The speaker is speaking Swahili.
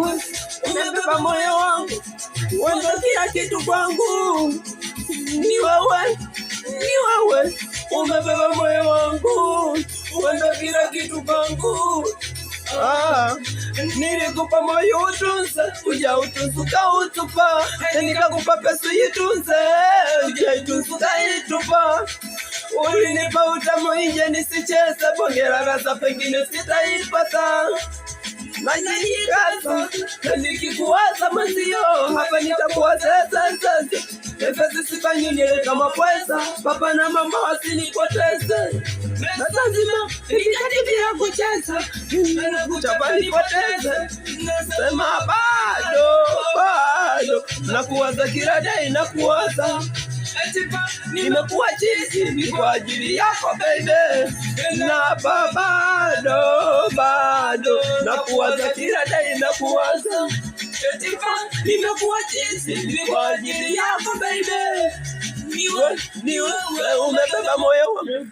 wewe, umebeba moyo wangu, wewe ndo kila kitu kwangu. Ni wewe, umebeba moyo wangu, wewe ndo kila kitu kwangu. Nilikupa moyo utunze, hujautunza ukautupa, nikakupa pesa uitunze, hujaitunza ukaitupa. Ulinipa utamu nje nisicheze, bongera rasa pengine sitaipata. Najikaza na nikikuwaza mazio, hapa nitakuwaza sasa. Efesi sifanyile kama pweza, papa na mama wasinipoteze. Na lazima nikikatibia kucheza, kuchapa nipoteze. Sema bado, nakuwaza kila day nakuwaza. Nimekuwa chizi kwa ajili yako baby, na bado nakuwaza kila day nakuwaza. Nimekuwa chizi kwa ajili yako baby, ni wewe umebeba moyo wangu.